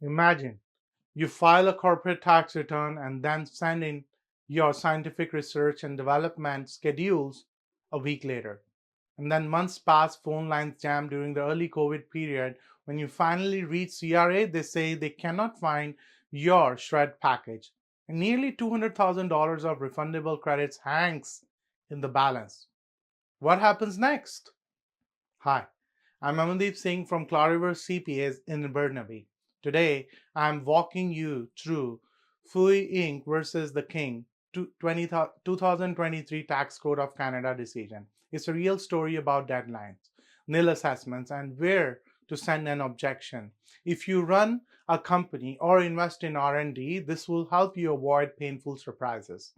Imagine you file a corporate tax return and then send in your scientific research and development schedules a week later. And then months pass, phone lines jam during the early COVID period. When you finally reach CRA, they say they cannot find your SR&ED package. And nearly $200,000 of refundable credits hangs in the balance. What happens next? Hi, I'm Amandeep Singh from Clariver CPAs in Burnaby. Today, I'm walking you through FOOi Inc. versus the King 2023 Tax Code of Canada decision. It's a real story about deadlines, nil assessments, and where to send an objection. If you run a company or invest in R&D, this will help you avoid painful surprises.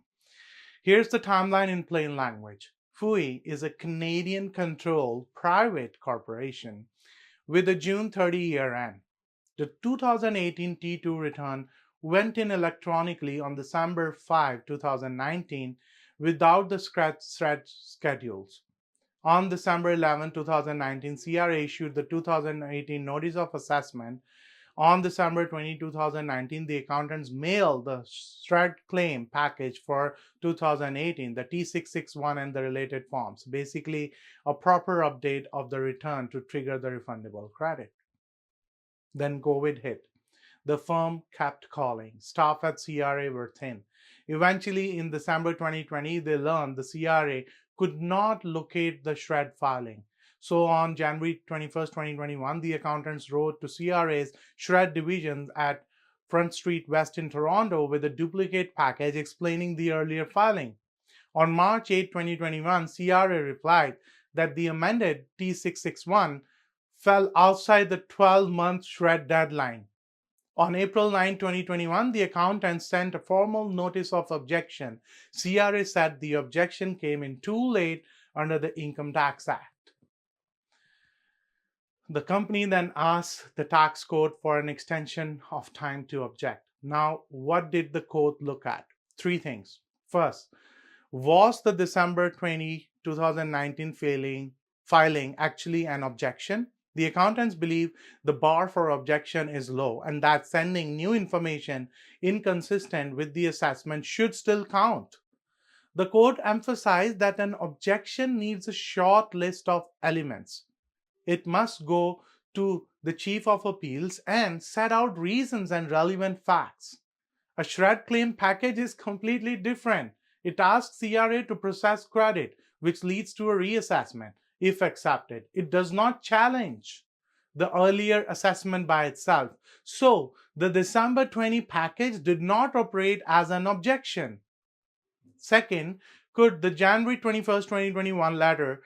Here's the timeline in plain language. FOOi is a Canadian-controlled private corporation with a June 30 year end. The 2018 T2 return went in electronically on December 5, 2019 without the SR&ED schedules. On December 11, 2019, CRA issued the 2018 Notice of Assessment. On December 20, 2019, the accountants mailed the SR&ED claim package for 2018, the T661 and the related forms, basically a proper update of the return to trigger the refundable credit. Then COVID hit. The firm kept calling. Staff at CRA were thin. Eventually, in December 2020, they learned the CRA could not locate the SR&ED filing. So on January 21st, 2021, the accountants wrote to CRA's SR&ED division at Front Street West in Toronto with a duplicate package explaining the earlier filing. On March 8, 2021, CRA replied that the amended T661 fell outside the 12-month SR&ED deadline. On April 9, 2021, the accountant sent a formal notice of objection. CRA said the objection came in too late under the Income Tax Act. The company then asked the tax code for an extension of time to object. Now, what did the code look at? Three things. First, was the December 20, 2019 filing actually an objection? The accountants believe the bar for objection is low and that sending new information inconsistent with the assessment should still count. The court emphasized that an objection needs a short list of elements. It must go to the Chief of Appeals and set out reasons and relevant facts. A SR&ED claim package is completely different. It asks CRA to process credit, which leads to a reassessment, if accepted. It does not challenge the earlier assessment by itself. So, the December 20 package did not operate as an objection. Second, could the January 21st, 2021 letter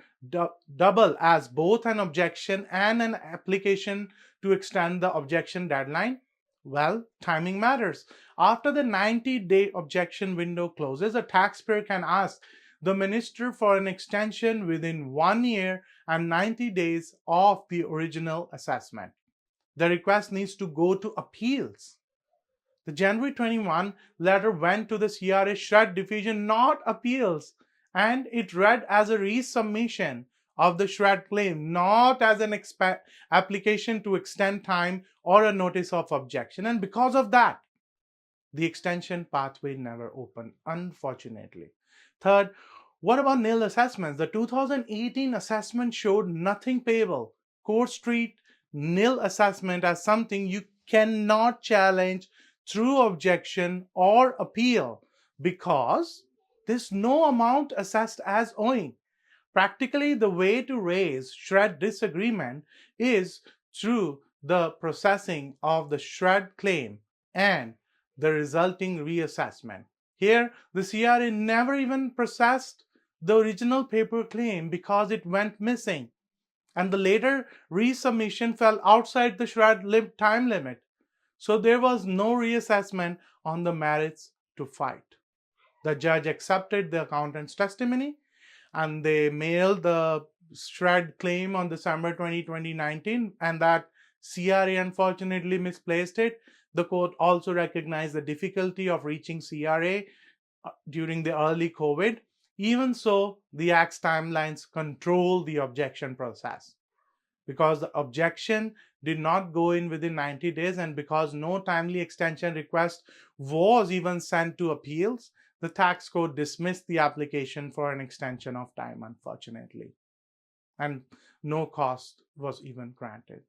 double as both an objection and an application to extend the objection deadline? Well, timing matters. After the 90-day objection window closes, a taxpayer can ask the minister for an extension within 1 year and 90 days of the original assessment. The request needs to go to appeals. The January 21 letter went to the CRA SR&ED division, not appeals, and it read as a resubmission of the SR&ED claim, not as an application to extend time or a notice of objection. And because of that, the extension pathway never opened, unfortunately. Third, what about nil assessments? The 2018 assessment showed nothing payable. Courts treat nil assessment as something you cannot challenge through objection or appeal because there's no amount assessed as owing. Practically, the way to raise SR&ED disagreement is through the processing of the SR&ED claim and the resulting reassessment. Here, the CRA never even processed the original paper claim because it went missing, and the later resubmission fell outside the SR&ED time limit. So there was no reassessment on the merits to fight. The judge accepted the accountant's testimony and they mailed the SR&ED claim on December 20, 2019, and that CRA unfortunately misplaced it. The court also recognized the difficulty of reaching CRA during the early COVID. Even so, the Act's timelines control the objection process because the objection did not go in within 90 days, and because no timely extension request was even sent to appeals, the tax court dismissed the application for an extension of time, unfortunately, and no cost was even granted.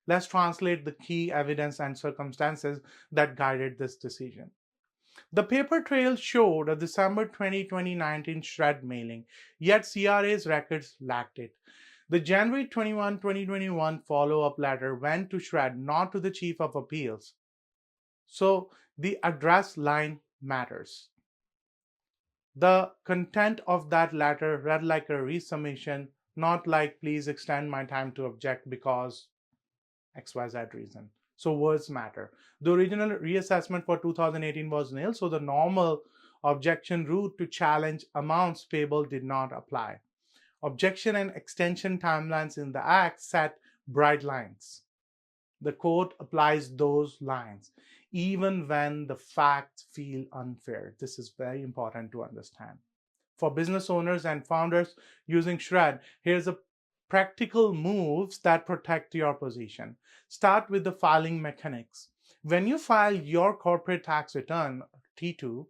Let's translate the key evidence and circumstances that guided this decision. The paper trail showed a December 2019 SR&ED mailing, yet CRA's records lacked it. The January 21, 2021 follow-up letter went to SR&ED, not to the Chief of Appeals. So the address line matters. The content of that letter read like a resubmission, not like please extend my time to object because XYZ reason. So words matter. The original reassessment for 2018 was nil, so the normal objection route to challenge amounts payable did not apply. Objection and extension timelines in the Act set bright lines. The court applies those lines even when the facts feel unfair. This is very important to understand. For business owners and founders using SR&ED, here's a practical moves that protect your position. Start with the filing mechanics. When you file your corporate tax return, T2,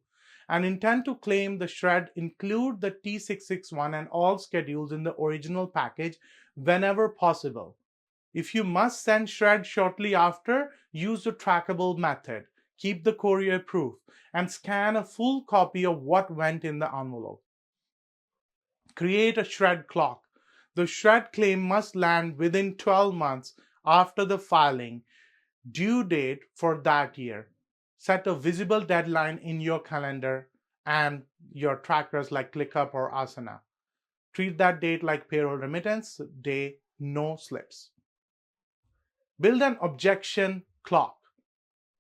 and intend to claim the SR&ED, include the T661 and all schedules in the original package whenever possible. If you must send SR&ED shortly after, use the trackable method. Keep the courier proof and scan a full copy of what went in the envelope. Create a SR&ED clock. The SR&ED claim must land within 12 months after the filing due date for that year. Set a visible deadline in your calendar and your trackers like ClickUp or Asana. Treat that date like payroll remittance day, no slips. Build an objection clock.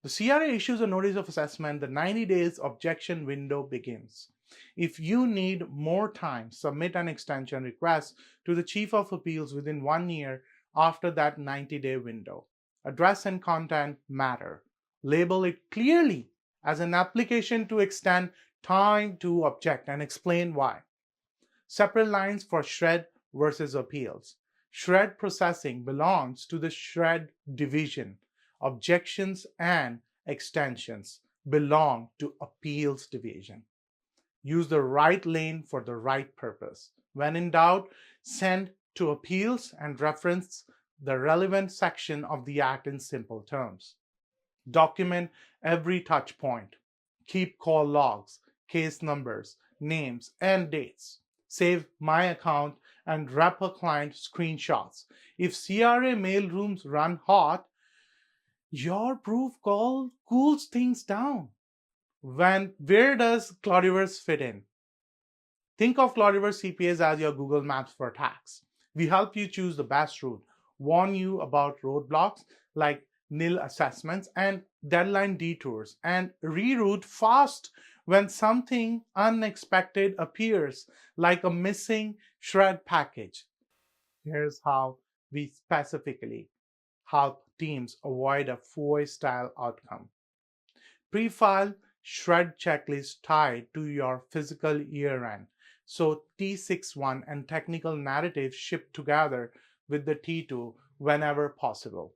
The CRA issues a notice of assessment. The 90 days objection window begins. If you need more time, submit an extension request to the Chief of Appeals within 1 year after that 90-day window. Address and content matter. Label it clearly as an application to extend time to object and explain why. Separate lines for SR&ED versus appeals. SR&ED processing belongs to the SR&ED division. Objections and extensions belong to appeals division. Use the right lane for the right purpose. When in doubt, send to appeals and reference the relevant section of the Act in simple terms. Document every touch point. Keep call logs, case numbers, names, and dates. Save my account and Wrapper client screenshots. If CRA mailrooms run hot, your proof call cools things down. Where does Cloudiverse fit in? Think of Cloudiverse CPAs as your Google Maps for tax. We help you choose the best route, warn you about roadblocks like nil assessments and deadline detours, and reroute fast when something unexpected appears, like a missing SR&ED package. Here's how we specifically help teams avoid a FOOi-style outcome. Pre-file SR&ED checklist tied to your fiscal year end. So T61 and technical narrative shipped together with the T2 whenever possible.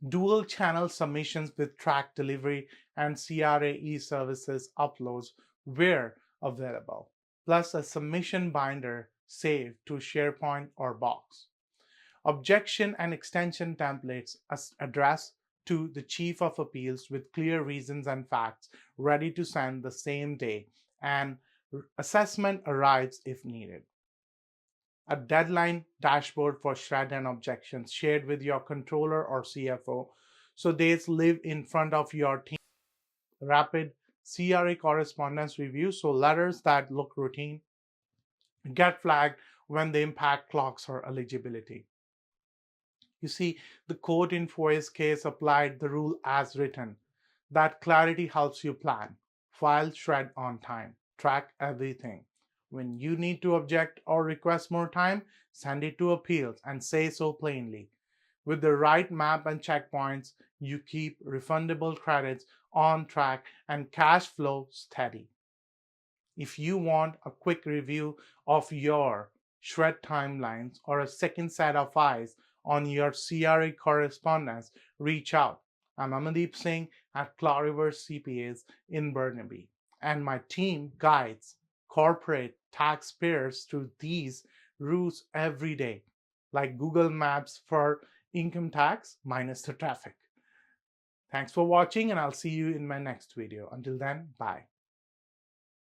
Dual channel submissions with track delivery and CRA e-services uploads where available, plus a submission binder saved to SharePoint or Box. Objection and extension templates addressed to the Chief of Appeals with clear reasons and facts ready to send the same day, and assessment arrives if needed. A deadline dashboard for SR&ED and objections shared with your controller or CFO so dates live in front of your team. Rapid CRA correspondence review so letters that look routine get flagged when they impact clocks or eligibility. You see, the court in FOI's case applied the rule as written. That clarity helps you plan. File SR&ED on time. Track everything. When you need to object or request more time, send it to appeals and say so plainly. With the right map and checkpoints, you keep refundable credits on track and cash flow steady. If you want a quick review of your SR&ED timelines or a second set of eyes on your CRA correspondence, reach out. I'm Amandeep Singh at Clariverse CPAs in Burnaby, and my team guides corporate taxpayers through these routes every day, like Google Maps for income tax minus the traffic. Thanks for watching, and I'll see you in my next video. Until then, bye.